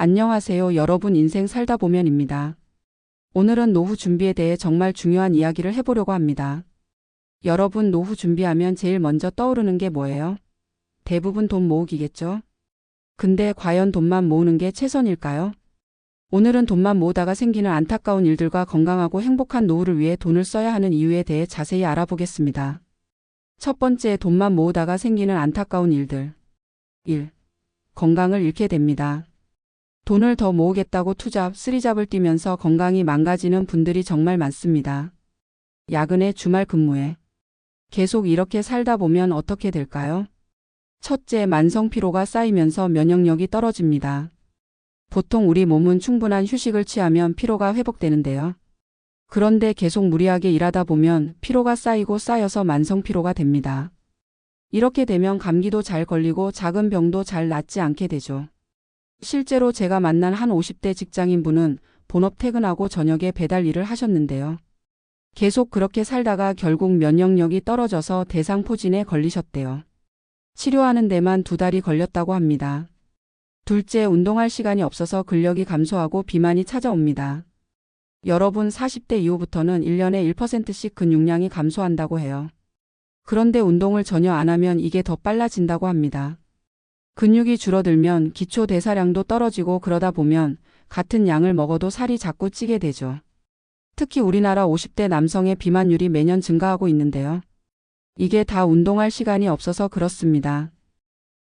안녕하세요, 여러분. 인생 살다 보면입니다. 오늘은 노후 준비에 대해 정말 중요한 이야기를 해보려고 합니다. 여러분, 노후 준비하면 제일 먼저 떠오르는 게 뭐예요? 대부분 돈 모으기겠죠? 근데 과연 돈만 모으는 게 최선일까요? 오늘은 돈만 모으다가 생기는 안타까운 일들과 건강하고 행복한 노후를 위해 돈을 써야 하는 이유에 대해 자세히 알아보겠습니다. 첫 번째, 돈만 모으다가 생기는 안타까운 일들. 1. 건강을 잃게 됩니다. 돈을 더 모으겠다고 투잡, 쓰리잡을 뛰면서 건강이 망가지는 분들이 정말 많습니다. 야근에 주말 근무에. 계속 이렇게 살다 보면 어떻게 될까요? 첫째, 만성 피로가 쌓이면서 면역력이 떨어집니다. 보통 우리 몸은 충분한 휴식을 취하면 피로가 회복되는데요. 그런데 계속 무리하게 일하다 보면 피로가 쌓이고 쌓여서 만성 피로가 됩니다. 이렇게 되면 감기도 잘 걸리고 작은 병도 잘 낫지 않게 되죠. 실제로 제가 만난 한 50대 직장인분은 본업 퇴근하고 저녁에 배달 일을 하셨는데요. 계속 그렇게 살다가 결국 면역력이 떨어져서 대상포진에 걸리셨대요. 치료하는 데만 2달이 걸렸다고 합니다. 둘째, 운동할 시간이 없어서 근력이 감소하고 비만이 찾아옵니다. 여러분, 40대 이후부터는 1년에 1%씩 근육량이 감소한다고 해요. 그런데 운동을 전혀 안 하면 이게 더 빨라진다고 합니다. 근육이 줄어들면 기초 대사량도 떨어지고 그러다 보면 같은 양을 먹어도 살이 자꾸 찌게 되죠. 특히 우리나라 50대 남성의 비만율이 매년 증가하고 있는데요. 이게 다 운동할 시간이 없어서 그렇습니다.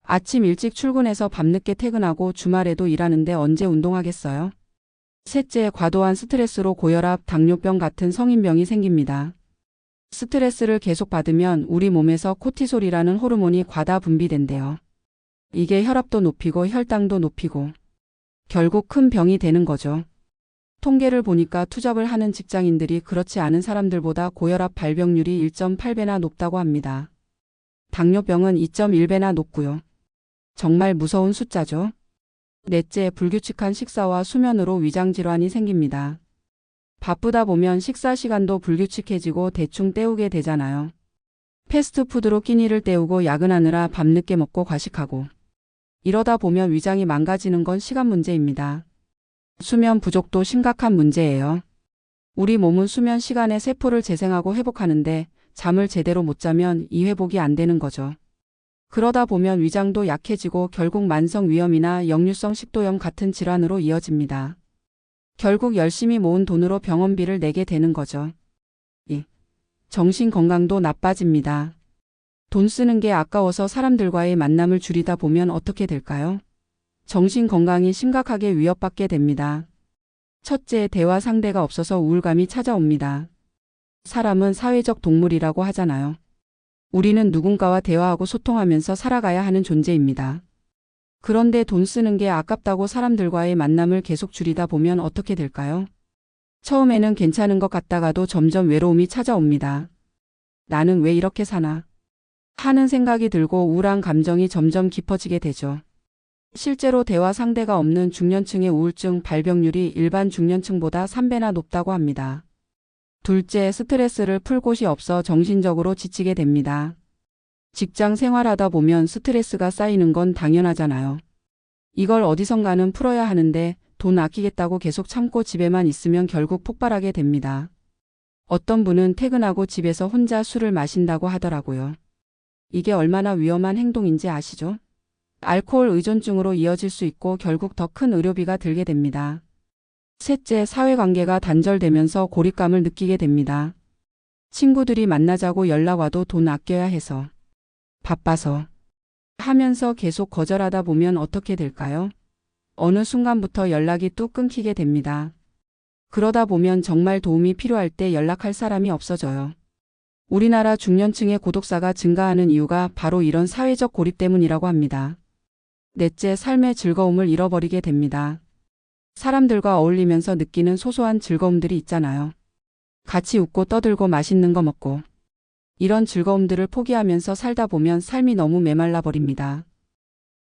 아침 일찍 출근해서 밤늦게 퇴근하고 주말에도 일하는데 언제 운동하겠어요? 셋째, 과도한 스트레스로 고혈압, 당뇨병 같은 성인병이 생깁니다. 스트레스를 계속 받으면 우리 몸에서 코티솔이라는 호르몬이 과다 분비된대요. 이게 혈압도 높이고 혈당도 높이고 결국 큰 병이 되는 거죠. 통계를 보니까 투잡을 하는 직장인들이 그렇지 않은 사람들보다 고혈압 발병률이 1.8배나 높다고 합니다. 당뇨병은 2.1배나 높고요. 정말 무서운 숫자죠. 넷째, 불규칙한 식사와 수면으로 위장질환이 생깁니다. 바쁘다 보면 식사 시간도 불규칙해지고 대충 때우게 되잖아요. 패스트푸드로 끼니를 때우고 야근하느라 밤늦게 먹고 과식하고. 이러다 보면 위장이 망가지는 건 시간 문제입니다. 수면 부족도 심각한 문제예요. 우리 몸은 수면 시간에 세포를 재생하고 회복하는데 잠을 제대로 못 자면 이 회복이 안 되는 거죠. 그러다 보면 위장도 약해지고 결국 만성위염이나 역류성 식도염 같은 질환으로 이어집니다. 결국 열심히 모은 돈으로 병원비를 내게 되는 거죠. 2. 정신 건강도 나빠집니다. 돈 쓰는 게 아까워서 사람들과의 만남을 줄이다 보면 어떻게 될까요? 정신 건강이 심각하게 위협받게 됩니다. 첫째, 대화 상대가 없어서 우울감이 찾아옵니다. 사람은 사회적 동물이라고 하잖아요. 우리는 누군가와 대화하고 소통하면서 살아가야 하는 존재입니다. 그런데 돈 쓰는 게 아깝다고 사람들과의 만남을 계속 줄이다 보면 어떻게 될까요? 처음에는 괜찮은 것 같다가도 점점 외로움이 찾아옵니다. 나는 왜 이렇게 사나? 하는 생각이 들고 우울한 감정이 점점 깊어지게 되죠. 실제로 대화 상대가 없는 중년층의 우울증 발병률이 일반 중년층보다 3배나 높다고 합니다. 둘째, 스트레스를 풀 곳이 없어 정신적으로 지치게 됩니다. 직장 생활하다 보면 스트레스가 쌓이는 건 당연하잖아요. 이걸 어디선가는 풀어야 하는데 돈 아끼겠다고 계속 참고 집에만 있으면 결국 폭발하게 됩니다. 어떤 분은 퇴근하고 집에서 혼자 술을 마신다고 하더라고요. 이게 얼마나 위험한 행동인지 아시죠? 알코올 의존증으로 이어질 수 있고 결국 더 큰 의료비가 들게 됩니다. 셋째, 사회관계가 단절되면서 고립감을 느끼게 됩니다. 친구들이 만나자고 연락 와도 돈 아껴야 해서, 바빠서 하면서 계속 거절하다 보면 어떻게 될까요? 어느 순간부터 연락이 뚝 끊기게 됩니다. 그러다 보면 정말 도움이 필요할 때 연락할 사람이 없어져요. 우리나라 중년층의 고독사가 증가하는 이유가 바로 이런 사회적 고립 때문이라고 합니다. 넷째, 삶의 즐거움을 잃어버리게 됩니다. 사람들과 어울리면서 느끼는 소소한 즐거움들이 있잖아요. 같이 웃고 떠들고 맛있는 거 먹고. 이런 즐거움들을 포기하면서 살다 보면 삶이 너무 메말라 버립니다.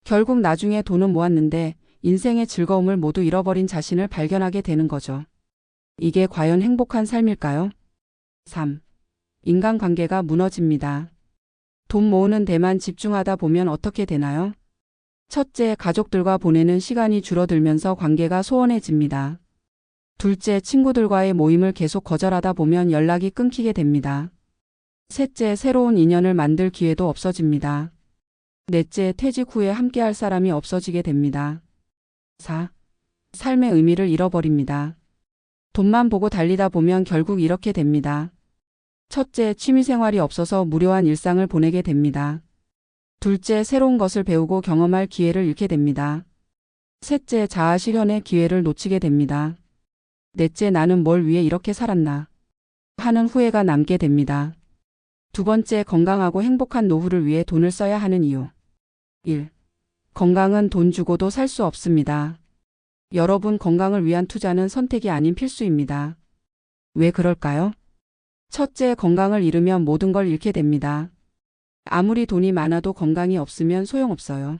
결국 나중에 돈은 모았는데 인생의 즐거움을 모두 잃어버린 자신을 발견하게 되는 거죠. 이게 과연 행복한 삶일까요? 3. 인간관계가 무너집니다. 돈 모으는 데만 집중하다 보면 어떻게 되나요? 첫째, 가족들과 보내는 시간이 줄어들면서 관계가 소원해집니다. 둘째, 친구들과의 모임을 계속 거절하다 보면 연락이 끊기게 됩니다. 셋째, 새로운 인연을 만들 기회도 없어집니다. 넷째, 퇴직 후에 함께할 사람이 없어지게 됩니다. 4. 삶의 의미를 잃어버립니다. 돈만 보고 달리다 보면 결국 이렇게 됩니다. 첫째, 취미생활이 없어서 무료한 일상을 보내게 됩니다. 둘째, 새로운 것을 배우고 경험할 기회를 잃게 됩니다. 셋째, 자아 실현의 기회를 놓치게 됩니다. 넷째, 나는 뭘 위해 이렇게 살았나 하는 후회가 남게 됩니다. 두 번째, 건강하고 행복한 노후를 위해 돈을 써야 하는 이유. 1. 건강은 돈 주고도 살 수 없습니다. 여러분, 건강을 위한 투자는 선택이 아닌 필수입니다. 왜 그럴까요? 첫째, 건강을 잃으면 모든 걸 잃게 됩니다. 아무리 돈이 많아도 건강이 없으면 소용없어요.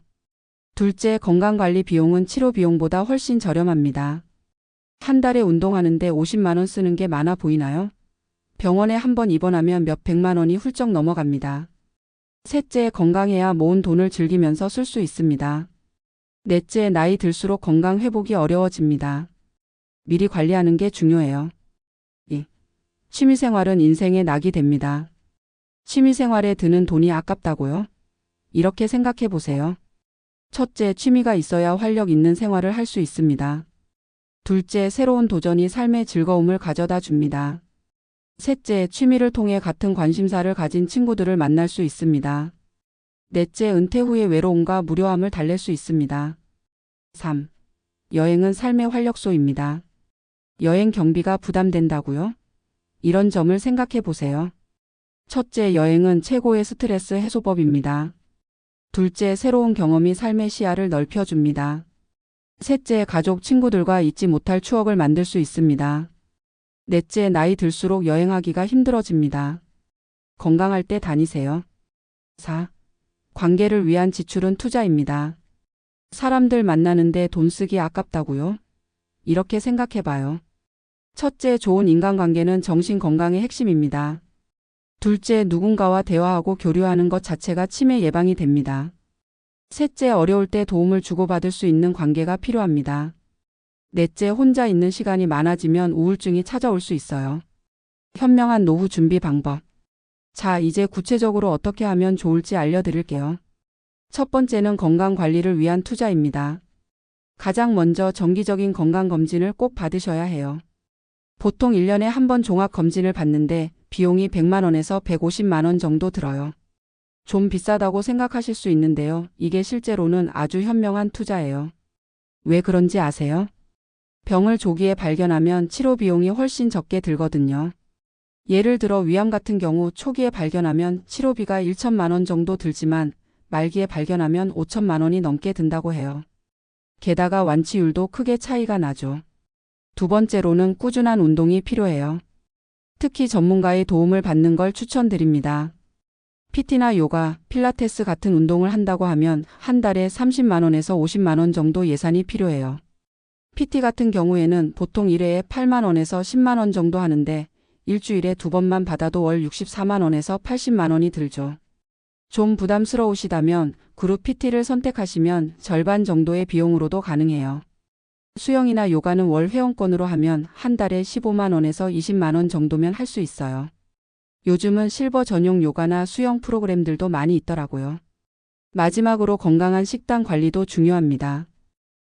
둘째, 건강관리 비용은 치료 비용보다 훨씬 저렴합니다. 한 달에 운동하는데 50만 원 쓰는 게 많아 보이나요? 병원에 한 번 입원하면 몇 백만 원이 훌쩍 넘어갑니다. 셋째, 건강해야 모은 돈을 즐기면서 쓸 수 있습니다. 넷째, 나이 들수록 건강 회복이 어려워집니다. 미리 관리하는 게 중요해요. 2. 취미생활은 인생의 낙이 됩니다. 취미생활에 드는 돈이 아깝다고요? 이렇게 생각해 보세요. 첫째, 취미가 있어야 활력 있는 생활을 할 수 있습니다. 둘째, 새로운 도전이 삶의 즐거움을 가져다 줍니다. 셋째, 취미를 통해 같은 관심사를 가진 친구들을 만날 수 있습니다. 넷째, 은퇴 후의 외로움과 무료함을 달랠 수 있습니다. 3. 여행은 삶의 활력소입니다. 여행 경비가 부담된다고요? 이런 점을 생각해 보세요. 첫째, 여행은 최고의 스트레스 해소법입니다. 둘째, 새로운 경험이 삶의 시야를 넓혀줍니다. 셋째, 가족, 친구들과 잊지 못할 추억을 만들 수 있습니다. 넷째, 나이 들수록 여행하기가 힘들어집니다. 건강할 때 다니세요. 4. 관계를 위한 지출은 투자입니다. 사람들 만나는데 돈 쓰기 아깝다고요? 이렇게 생각해봐요. 첫째, 좋은 인간관계는 정신 건강의 핵심입니다. 둘째, 누군가와 대화하고 교류하는 것 자체가 치매 예방이 됩니다. 셋째, 어려울 때 도움을 주고받을 수 있는 관계가 필요합니다. 넷째, 혼자 있는 시간이 많아지면 우울증이 찾아올 수 있어요. 현명한 노후 준비 방법. 자, 이제 구체적으로 어떻게 하면 좋을지 알려드릴게요. 첫 번째는 건강 관리를 위한 투자입니다. 가장 먼저 정기적인 건강검진을 꼭 받으셔야 해요. 보통 1년에 한 번 종합검진을 받는데 비용이 100만 원에서 150만 원 정도 들어요. 좀 비싸다고 생각하실 수 있는데요. 이게 실제로는 아주 현명한 투자예요. 왜 그런지 아세요? 병을 조기에 발견하면 치료 비용이 훨씬 적게 들거든요. 예를 들어 위암 같은 경우 초기에 발견하면 치료비가 1천만 원 정도 들지만 말기에 발견하면 5천만 원이 넘게 든다고 해요. 게다가 완치율도 크게 차이가 나죠. 두 번째로는 꾸준한 운동이 필요해요. 특히 전문가의 도움을 받는 걸 추천드립니다. PT나 요가, 필라테스 같은 운동을 한다고 하면 한 달에 30만 원에서 50만 원 정도 예산이 필요해요. PT 같은 경우에는 보통 1회에 8만 원에서 10만 원 정도 하는데 일주일에 2번만 받아도 월 64만 원에서 80만 원이 들죠. 좀 부담스러우시다면 그룹 PT를 선택하시면 절반 정도의 비용으로도 가능해요. 수영이나 요가는 월 회원권으로 하면 한 달에 15만 원에서 20만 원 정도면 할 수 있어요. 요즘은 실버 전용 요가나 수영 프로그램들도 많이 있더라고요. 마지막으로 건강한 식단 관리도 중요합니다.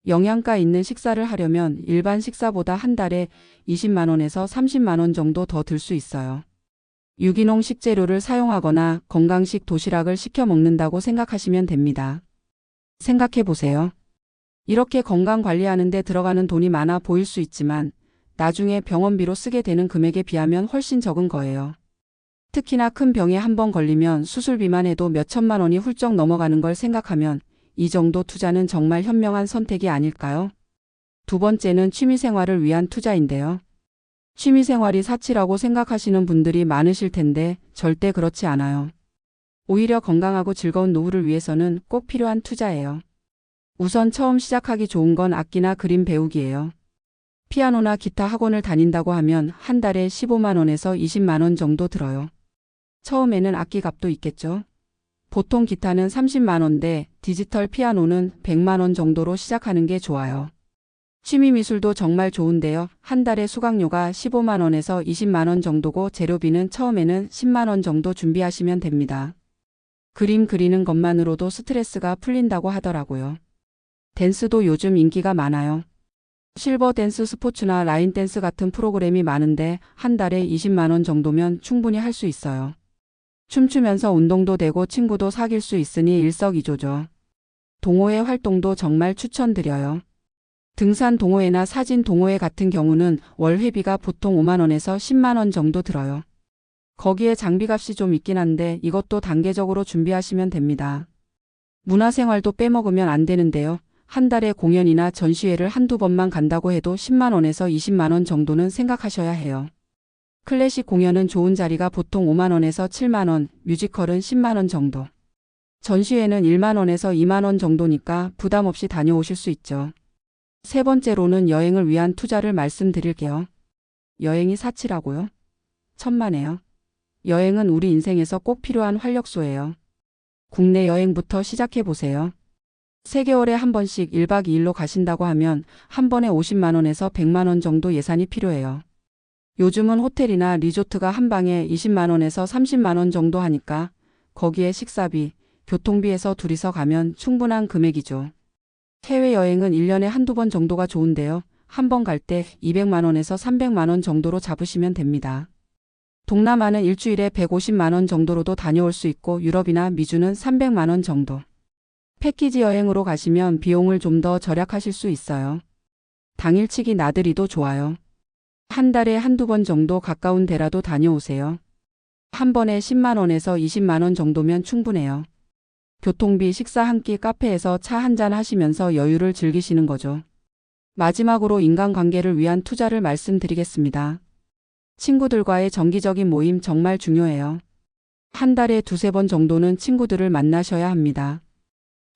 영양가 있는 식사를 하려면 일반 식사보다 한 달에 20만 원에서 30만 원 정도 더 들 수 있어요. 유기농 식재료를 사용하거나 건강식 도시락을 시켜 먹는다고 생각하시면 됩니다. 생각해 보세요. 이렇게 건강 관리하는 데 들어가는 돈이 많아 보일 수 있지만 나중에 병원비로 쓰게 되는 금액에 비하면 훨씬 적은 거예요. 특히나 큰 병에 한 번 걸리면 수술비만 해도 몇 천만 원이 훌쩍 넘어가는 걸 생각하면 이 정도 투자는 정말 현명한 선택이 아닐까요? 두 번째는 취미생활을 위한 투자인데요. 취미생활이 사치라고 생각하시는 분들이 많으실 텐데 절대 그렇지 않아요. 오히려 건강하고 즐거운 노후를 위해서는 꼭 필요한 투자예요. 우선 처음 시작하기 좋은 건 악기나 그림 배우기예요. 피아노나 기타 학원을 다닌다고 하면 한 달에 15만 원에서 20만 원 정도 들어요. 처음에는 악기 값도 있겠죠. 보통 기타는 30만 원대, 디지털 피아노는 100만 원 정도로 시작하는 게 좋아요. 취미 미술도 정말 좋은데요. 한 달에 수강료가 15만 원에서 20만 원 정도고 재료비는 처음에는 10만 원 정도 준비하시면 됩니다. 그림 그리는 것만으로도 스트레스가 풀린다고 하더라고요. 댄스도 요즘 인기가 많아요. 실버 댄스 스포츠나 라인 댄스 같은 프로그램이 많은데 한 달에 20만 원 정도면 충분히 할 수 있어요. 춤추면서 운동도 되고 친구도 사귈 수 있으니 일석이조죠. 동호회 활동도 정말 추천드려요. 등산 동호회나 사진 동호회 같은 경우는 월 회비가 보통 5만 원에서 10만 원 정도 들어요. 거기에 장비값이 좀 있긴 한데 이것도 단계적으로 준비하시면 됩니다. 문화생활도 빼먹으면 안 되는데요. 한 달에 공연이나 전시회를 한두 번만 간다고 해도 10만 원에서 20만 원 정도는 생각하셔야 해요. 클래식 공연은 좋은 자리가 보통 5만 원에서 7만 원, 뮤지컬은 10만 원 정도. 전시회는 1만 원에서 2만 원 정도니까 부담 없이 다녀오실 수 있죠. 세 번째로는 여행을 위한 투자를 말씀드릴게요. 여행이 사치라고요? 천만에요. 여행은 우리 인생에서 꼭 필요한 활력소예요. 국내 여행부터 시작해 보세요. 3개월에 한 번씩 1박 2일로 가신다고 하면 한 번에 50만 원에서 100만 원 정도 예산이 필요해요. 요즘은 호텔이나 리조트가 한 방에 20만 원에서 30만 원 정도 하니까 거기에 식사비, 교통비에서 둘이서 가면 충분한 금액이죠. 해외여행은 1년에 한두 번 정도가 좋은데요. 한 번 갈 때 200만 원에서 300만 원 정도로 잡으시면 됩니다. 동남아는 일주일에 150만 원 정도로도 다녀올 수 있고 유럽이나 미주는 300만 원 정도. 패키지 여행으로 가시면 비용을 좀 더 절약하실 수 있어요. 당일치기 나들이도 좋아요. 한 달에 한두 번 정도 가까운 데라도 다녀오세요. 한 번에 10만 원에서 20만 원 정도면 충분해요. 교통비, 식사 한 끼, 카페에서 차 한잔 하시면서 여유를 즐기시는 거죠. 마지막으로 인간관계를 위한 투자를 말씀드리겠습니다. 친구들과의 정기적인 모임 정말 중요해요. 한 달에 2-3번 정도는 친구들을 만나셔야 합니다.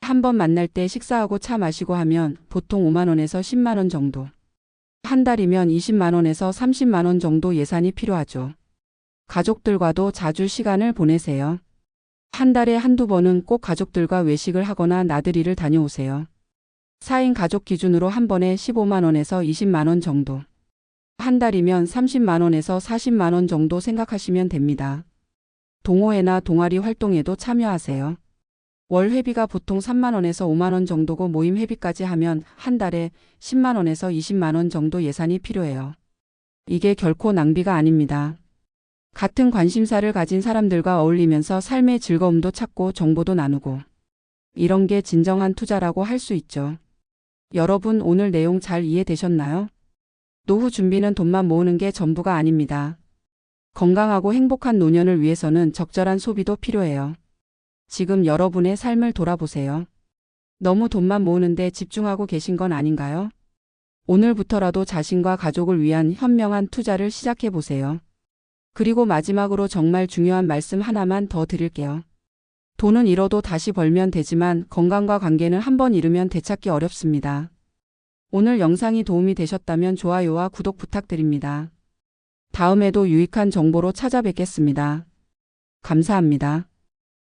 한 번 만날 때 식사하고 차 마시고 하면 보통 5만 원에서 10만 원 정도. 한 달이면 20만 원에서 30만 원 정도 예산이 필요하죠. 가족들과도 자주 시간을 보내세요. 한 달에 한두 번은 꼭 가족들과 외식을 하거나 나들이를 다녀오세요. 4인 가족 기준으로 한 번에 15만 원에서 20만 원 정도. 한 달이면 30만 원에서 40만 원 정도 생각하시면 됩니다. 동호회나 동아리 활동에도 참여하세요. 월 회비가 보통 3만 원에서 5만 원 정도고 모임 회비까지 하면 한 달에 10만 원에서 20만 원 정도 예산이 필요해요. 이게 결코 낭비가 아닙니다. 같은 관심사를 가진 사람들과 어울리면서 삶의 즐거움도 찾고 정보도 나누고. 이런 게 진정한 투자라고 할 수 있죠. 여러분 오늘 내용 잘 이해되셨나요? 노후 준비는 돈만 모으는 게 전부가 아닙니다. 건강하고 행복한 노년을 위해서는 적절한 소비도 필요해요. 지금 여러분의 삶을 돌아보세요. 너무 돈만 모으는데 집중하고 계신 건 아닌가요? 오늘부터라도 자신과 가족을 위한 현명한 투자를 시작해 보세요. 그리고 마지막으로 정말 중요한 말씀 하나만 더 드릴게요. 돈은 잃어도 다시 벌면 되지만 건강과 관계는 한 번 잃으면 되찾기 어렵습니다. 오늘 영상이 도움이 되셨다면 좋아요와 구독 부탁드립니다. 다음에도 유익한 정보로 찾아뵙겠습니다. 감사합니다.